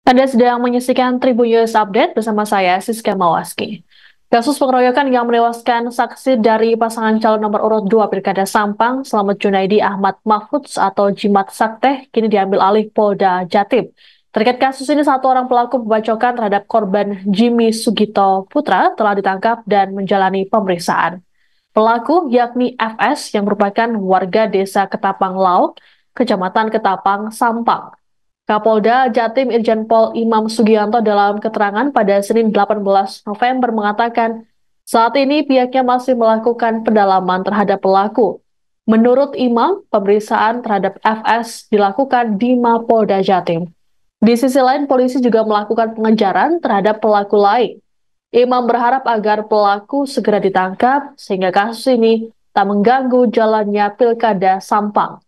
Anda sedang menyaksikan Tribun News Update bersama saya, Siska Mawaski. Kasus pengeroyokan yang menewaskan saksi dari pasangan calon nomor urut 2 Pilkada Sampang, Slamet Junaidi Ahmad Mahfudz atau Jimat Sakteh, kini diambil alih Polda Jatim. Terkait kasus ini, satu orang pelaku pembacokan terhadap korban Jimmy Sugito Putra telah ditangkap dan menjalani pemeriksaan. Pelaku yakni FS yang merupakan warga desa Ketapang Lauk, Kecamatan Ketapang, Sampang. Kapolda Jatim Irjen Pol Imam Sugianto dalam keterangan pada Senin 18 November mengatakan, saat ini pihaknya masih melakukan pendalaman terhadap pelaku. Menurut Imam, pemeriksaan terhadap FS dilakukan di Mapolda Jatim. Di sisi lain, polisi juga melakukan pengejaran terhadap pelaku lain. Imam berharap agar pelaku segera ditangkap sehingga kasus ini tak mengganggu jalannya Pilkada Sampang.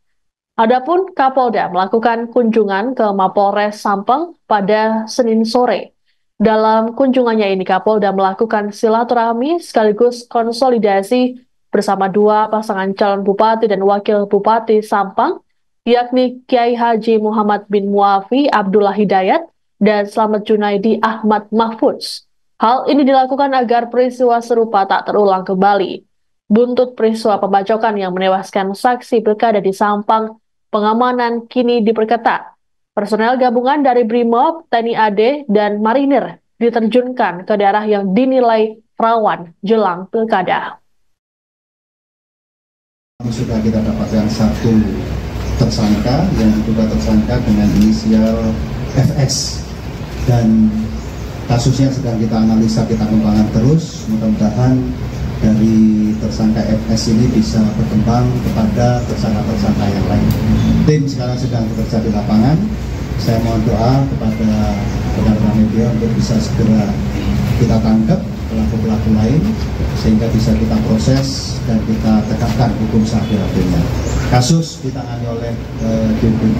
Adapun Kapolda melakukan kunjungan ke Mapolres Sampang pada Senin sore. Dalam kunjungannya ini, Kapolda melakukan silaturahmi sekaligus konsolidasi bersama dua pasangan calon bupati dan wakil bupati Sampang, yakni Kiai Haji Muhammad bin Muafi Abdullah Hidayat dan Slamet Junaidi Ahmad Mahfudz. Hal ini dilakukan agar peristiwa serupa tak terulang kembali. Buntut peristiwa pembacokan yang menewaskan saksi pilkada di Sampang, pengamanan kini diperketat. Personel gabungan dari BRIMOB, TNI AD, dan Marinir diterjunkan ke daerah yang dinilai rawan jelang pilkada. Sudah kita dapatkan satu tersangka yang diduga tersangka dengan inisial FS, dan kasusnya sedang kita analisa, kita kembangkan terus. Mudah-mudahan dari tersangka FS ini bisa berkembang kepada tersangka-tersangka yang lain. Tim sekarang sedang bekerja di lapangan. Saya mohon doa kepada rekan-rekan media untuk bisa segera kita tangkap pelaku-pelaku lain sehingga bisa kita proses dan kita tegakkan hukum seadil-adilnya. Kasus ditangani oleh Dirkrim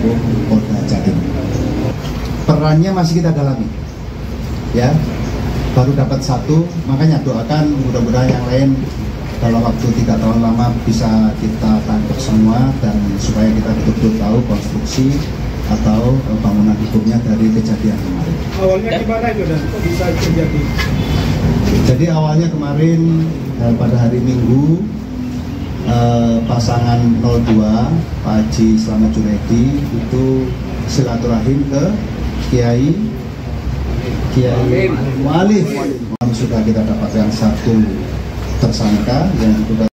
Polda Jatim. Perannya masih kita dalami, ya. Baru dapat satu, makanya doakan mudah-mudahan yang lain dalam waktu 3 tahun lama bisa kita tangkap semua, dan supaya kita betul-betul tahu konstruksi atau bangunan hukumnya dari kejadian kemarin. Awalnya gimana itu dan kok bisa terjadi? Jadi awalnya kemarin pada hari Minggu pasangan 02 Pak Haji Slamet Junaidi itu silaturahim ke Kiai Mu'alif. Sudah kita dapatkan satu tersangka yang diduga.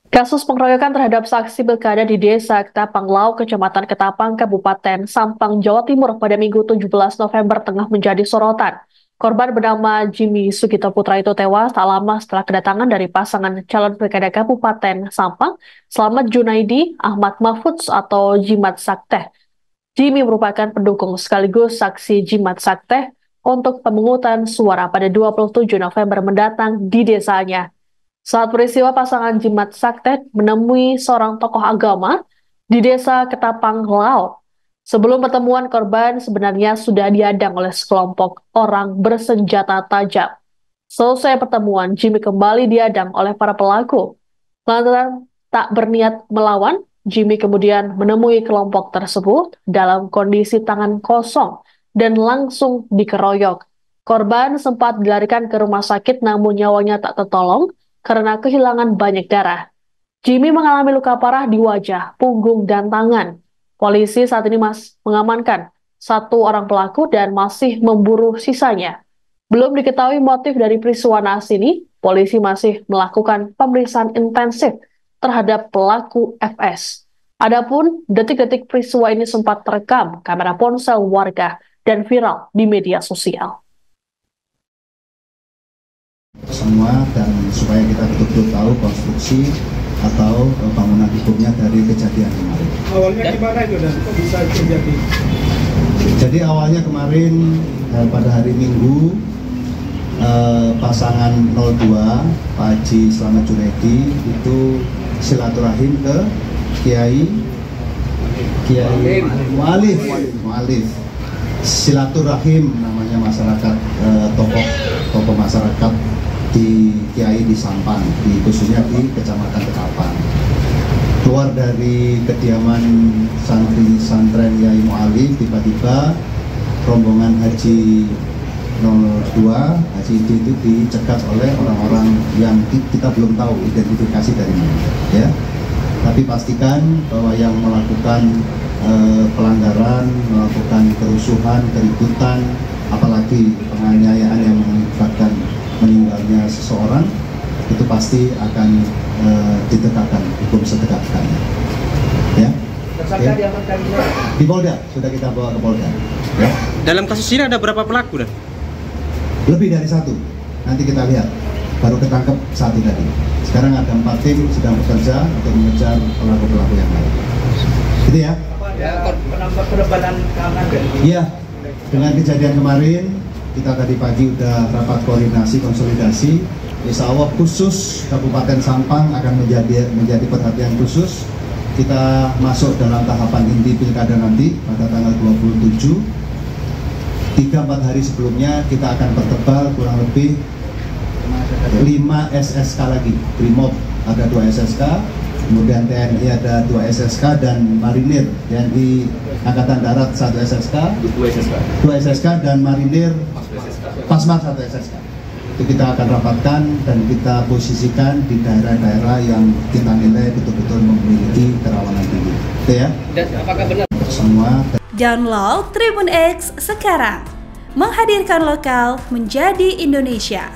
Kasus pengeroyokan terhadap saksi pilkada di Desa Ketapang Lauk, Kecamatan Ketapang, Kabupaten Sampang, Jawa Timur pada Minggu 17 November tengah menjadi sorotan. Korban bernama Jimmy Sugito Putra itu tewas tak lama setelah kedatangan dari pasangan calon pilkada Kabupaten Sampang, Slamet Junaidi Ahmad Mahfudz atau Jimat Sakteh. Jimmy merupakan pendukung sekaligus saksi Jimat Sakteh untuk pemungutan suara pada 27 November mendatang di desanya. Saat peristiwa, pasangan Jimat Sakteh menemui seorang tokoh agama di Desa Ketapang Lauk. Sebelum pertemuan, korban sebenarnya sudah dihadang oleh sekelompok orang bersenjata tajam. Selesai pertemuan, Jimmy kembali dihadang oleh para pelaku. Lantaran tak berniat melawan, Jimmy kemudian menemui kelompok tersebut dalam kondisi tangan kosong dan langsung dikeroyok. Korban sempat dilarikan ke rumah sakit namun nyawanya tak tertolong karena kehilangan banyak darah. Jimmy mengalami luka parah di wajah, punggung, dan tangan. Polisi saat ini mengamankan satu orang pelaku dan masih memburu sisanya. Belum diketahui motif dari peristiwa naas ini, polisi masih melakukan pemeriksaan intensif terhadap pelaku FS. Adapun detik-detik peristiwa ini sempat terekam kamera ponsel warga dan viral di media sosial. Semua, dan supaya kita betul-betul tahu konstruksi atau bangunan hukumnya dari kejadian kemarin. Awalnya gimana itu dan kok bisa terjadi? Jadi awalnya kemarin pada hari Minggu pasangan 02 Pak Haji Slamet Junaidi itu silaturahim ke Kiai Mu'alif. Silaturahim namanya masyarakat, tokoh masyarakat di Kiai di Sampang, khususnya di Kecamatan Ketapang. Keluar dari kediaman santri santren Kiai Mu'alif, tiba-tiba rombongan haji 02, haji itu dicegat oleh orang-orang yang kita belum tahu identifikasi dari mana, ya. Tapi pastikan bahwa yang melakukan pelanggaran, melakukan kerusuhan, keributan, apalagi penganiayaan yang mengakibatkan meninggalnya seseorang, itu pasti akan ditegakkan hukum setegak-tegaknya. Ya. Tersangka diamankan di Polda, sudah kita bawa ke Polda. Ya. Dalam kasus ini ada berapa pelaku, Dan? Lebih dari satu. Nanti kita lihat. Baru ketangkep satu tadi. Sekarang ada 4 tim sedang bekerja untuk mengejar pelaku-pelaku yang lain. Gitu ya? Penambah penebalan keamanan dari. Iya. Dengan kejadian kemarin, kita tadi pagi udah rapat koordinasi konsolidasi. Insya Allah khusus Kabupaten Sampang akan menjadi perhatian khusus. Kita masuk dalam tahapan inti pilkada nanti pada tanggal 27. 3-4 hari sebelumnya kita akan pertebal kurang lebih 5 SSK lagi. Brimob ada 2 SSK, kemudian TNI ada 2 SSK, dan Marinir TNI Angkatan Darat 1 SSK, 2 SSK, dan Marinir Pasmar 1 SSK. Itu kita akan rapatkan dan kita posisikan di daerah-daerah yang kita nilai betul-betul memiliki kerawanan tinggi. Itu ya. Dan apakah benar Semua. Download Tribun X sekarang, menghadirkan lokal menjadi Indonesia.